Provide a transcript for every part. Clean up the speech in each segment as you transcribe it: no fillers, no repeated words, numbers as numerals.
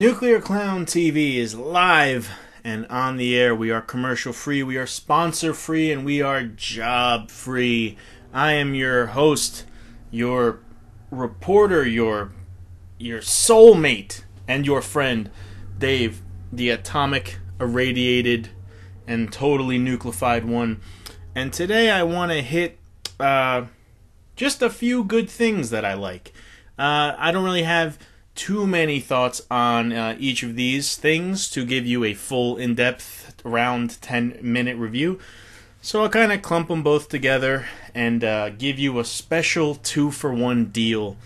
Nuclear Clown TV is live and on the air. We are commercial free, we are sponsor free, and we are job free. I am your host, your reporter, your soulmate, and your friend, Dave, the atomic, irradiated, and totally nuclefied one. And today I want to hit just a few good things that I like. I don't really have too many thoughts on each of these things to give you a full, in-depth, around 10-minute review. So I'll kind of clump them both together and give you a special 2-for-1 deal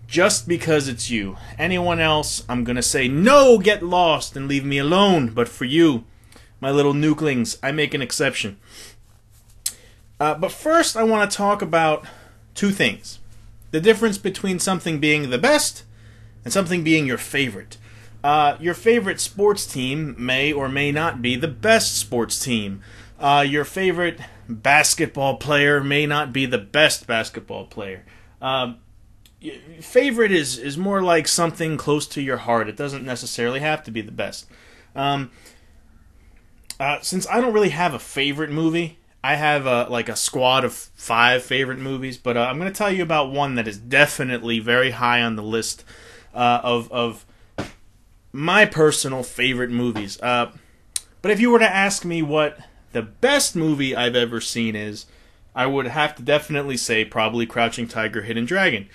just because it's you. Anyone else, I'm going to say, no, get lost and leave me alone. But for you, my little nukelings, I make an exception. But first, I want to talk about two things. The difference between something being the best and something being your favorite. Your favorite sports team may or may not be the best sports team. Your favorite basketball player may not be the best basketball player. Favorite is more like something close to your heart. It doesn't necessarily have to be the best. Since I don't really have a favorite movie, I have like a squad of 5 favorite movies, but I'm going to tell you about one that is definitely very high on the list of my personal favorite movies. But if you were to ask me what the best movie I've ever seen is, I would have to definitely say probably Crouching Tiger, Hidden Dragon.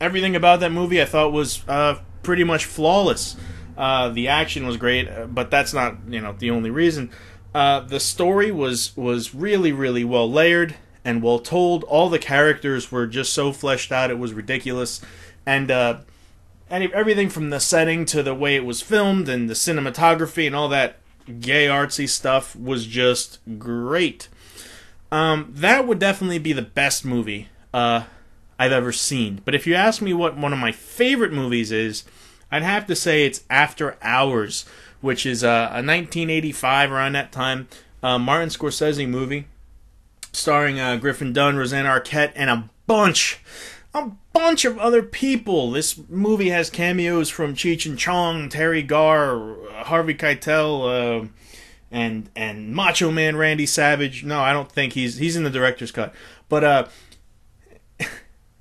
Everything about that movie I thought was pretty much flawless. The action was great, but that's not the only reason. The story was really, really well layered and well told. All the characters were just so fleshed out, it was ridiculous. And everything from the setting to the way it was filmed and the cinematography and all that gay artsy stuff was just great. That would definitely be the best movie I've ever seen. But if you ask me what one of my favorite movies is, I'd have to say it's After Hours, which is a 1985, around that time, Martin Scorsese movie, starring Griffin Dunne, Rosanna Arquette, and a bunch of other people. This movie has cameos from Cheech and Chong, Terry Garr, Harvey Keitel, and Macho Man Randy Savage. No, I don't think he's in the director's cut, but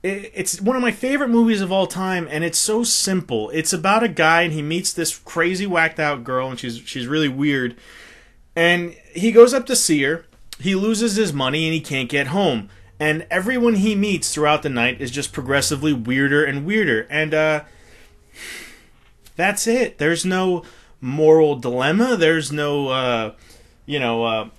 it's one of my favorite movies of all time, and it's so simple. It's about a guy, and he meets this crazy, whacked-out girl, and she's really weird. And he goes up to see her. He loses his money, and he can't get home. And everyone he meets throughout the night is just progressively weirder and weirder. And that's it. There's no moral dilemma. There's no,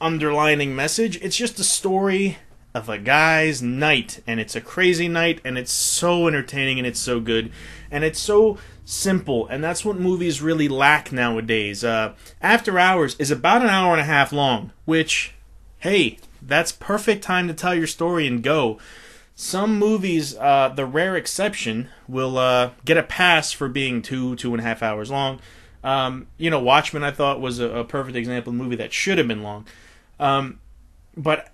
underlining message. It's just a story of a guy's night, and it's a crazy night, and it's so entertaining, and it's so good, and it's so simple, and that's what movies really lack nowadays. After Hours is about an hour and a half long, which, hey, that's perfect time to tell your story and go. Some movies, the rare exception, will get a pass for being 2.5 hours long. Watchmen, I thought, was a perfect example of a movie that should have been long. But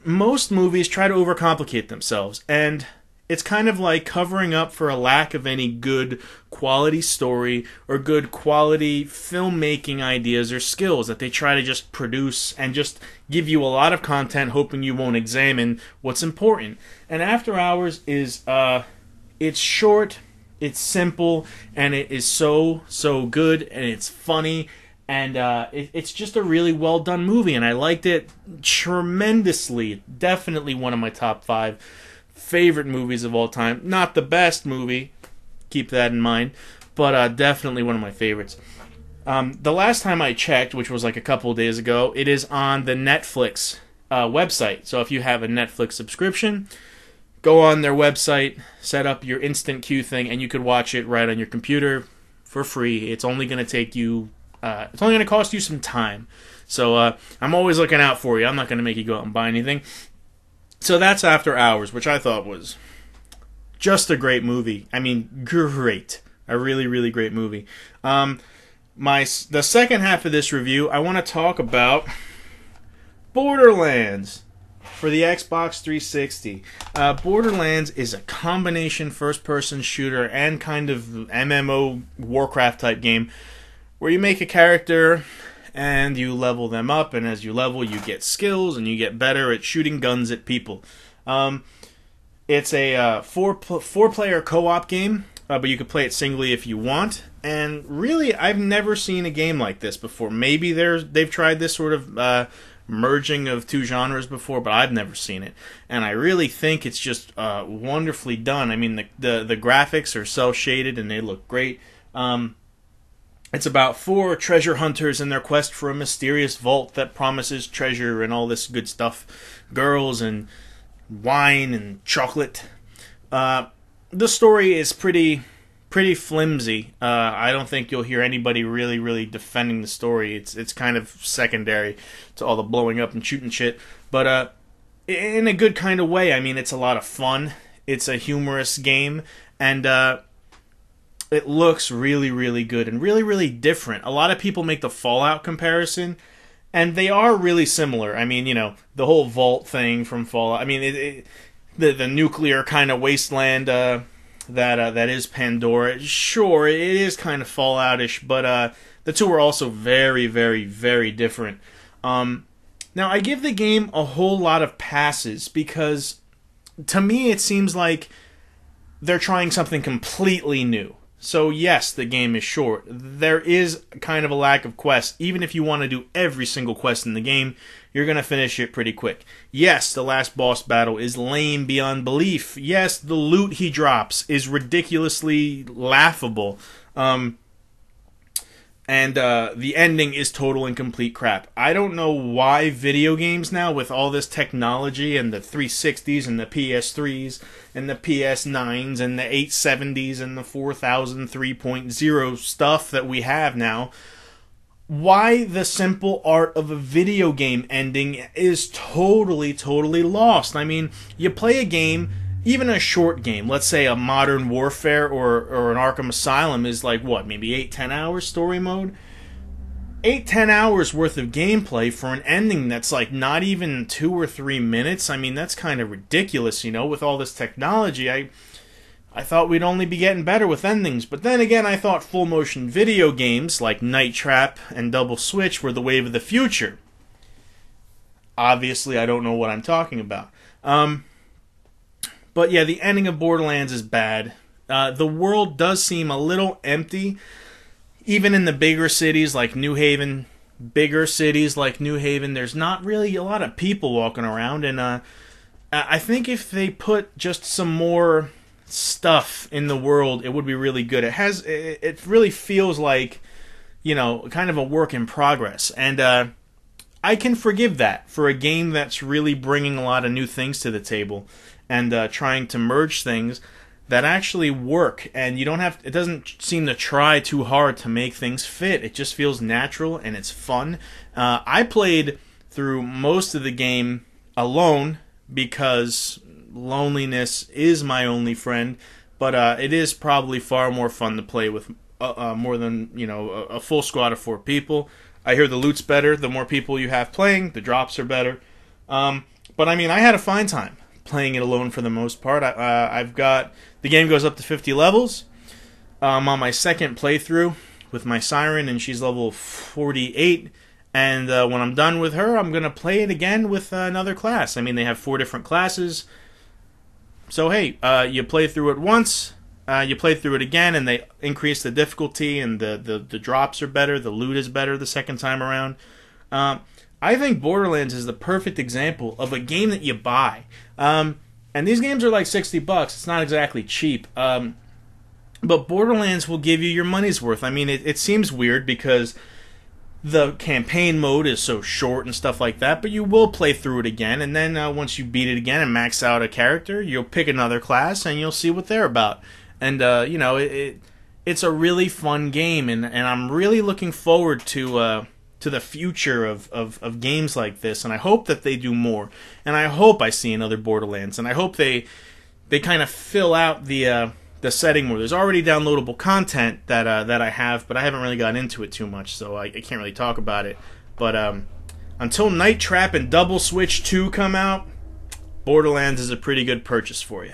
most movies try to overcomplicate themselves, and it's kind of like covering up for a lack of any good quality story or good quality filmmaking ideas or skills that they try to just produce and just give you a lot of content hoping you won't examine what's important. And After Hours is it's short, it's simple, and it is so good, and it's funny. And it's just a really well-done movie, and I liked it tremendously. Definitely one of my top 5 favorite movies of all time. Not the best movie, keep that in mind, but definitely one of my favorites. The last time I checked, which was like a couple of days ago, it is on the Netflix website. So if you have a Netflix subscription, go on their website, set up your instant queue thing, and you could watch it right on your computer for free. It's only going to take you... it's only going to cost you some time. So I'm always looking out for you. I'm not going to make you go out and buy anything. So that's After Hours, which I thought was just a great movie. I mean, great. A really, really great movie. The second half of this review, I want to talk about Borderlands. for the Xbox 360. Borderlands is a combination first-person shooter and kind of MMO Warcraft type game where you make a character and you level them up, and as you level, you get skills and you get better at shooting guns at people. It's a four-player co-op game, but you can play it singly if you want. And really, I've never seen a game like this before. Maybe they've tried this sort of merging of two genres before, but I've never seen it. And I really think it's just wonderfully done. I mean, the graphics are cel-shaded and they look great. It's about 4 treasure hunters in their quest for a mysterious vault that promises treasure and all this good stuff. Girls and wine and chocolate. The story is pretty flimsy. I don't think you'll hear anybody really defending the story. It's kind of secondary to all the blowing up and shooting shit. But in a good kind of way. I mean, it's a lot of fun. It's a humorous game, and it looks really good and really different. A lot of people make the Fallout comparison, and they are really similar. I mean, you know, the whole vault thing from Fallout. I mean, the nuclear kind of wasteland that is Pandora. Sure, it is kind of Fallout-ish, but the two are also very different. Now, I give the game a whole lot of passes because, to me, it seems like they're trying something completely new. So yes, the game is short. There is kind of a lack of quests. Even if you want to do every single quest in the game, you're going to finish it pretty quick. Yes, the last boss battle is lame beyond belief. Yes, the loot he drops is ridiculously laughable. And the ending is total and complete crap. I don't know why video games now, with all this technology and the 360s and the PS3s and the PS9s and the 870s and the 4000 3.0 stuff that we have now, why the simple art of a video game ending is totally lost. I mean, you play a game, even a short game, let's say a Modern Warfare or an Arkham Asylum is like, what, maybe 8-10 hours story mode? 8-10 hours worth of gameplay for an ending that's like not even 2 or 3 minutes? I mean, that's kind of ridiculous, you know, with all this technology. I thought we'd only be getting better with endings, but then again, I thought full-motion video games like Night Trap and Double Switch were the wave of the future. Obviously, I don't know what I'm talking about. But yeah, the ending of Borderlands is bad. The world does seem a little empty, even in the bigger cities like New Haven. There's not really a lot of people walking around, and I think if they put just some more stuff in the world, it would be really good. It really feels like, you know, kind of a work in progress, and I can forgive that for a game that's really bringing a lot of new things to the table and trying to merge things that actually work, and it doesn't seem to try too hard to make things fit. It just feels natural and it's fun. I played through most of the game alone because loneliness is my only friend, but it is probably far more fun to play with more than, you know, a full squad of 4 people. I hear the loot's better. The more people you have playing, the drops are better. But I mean, I had a fine time playing it alone for the most part. I've got the game goes up to 50 levels. I'm on my second playthrough with my Siren, and she's level 48. And when I'm done with her, I'm gonna play it again with another class. I mean, they have 4 different classes. So hey, you play through it once, you play through it again, and they increase the difficulty, and the drops are better. The loot is better the second time around. I think Borderlands is the perfect example of a game that you buy. And these games are like $60. It's not exactly cheap. But Borderlands will give you your money's worth. I mean, it seems weird because the campaign mode is so short and stuff like that, but you will play through it again, and then once you beat it again and max out a character, you'll pick another class and you'll see what they're about. And, you know, it's a really fun game, and I'm really looking forward to the future of games like this, and I hope that they do more, and I hope I see another Borderlands, and I hope they kind of fill out the setting where there's already downloadable content that I have, but I haven't really gotten into it too much, so I can't really talk about it. But until Night Trap and Double Switch 2 come out, Borderlands is a pretty good purchase for you.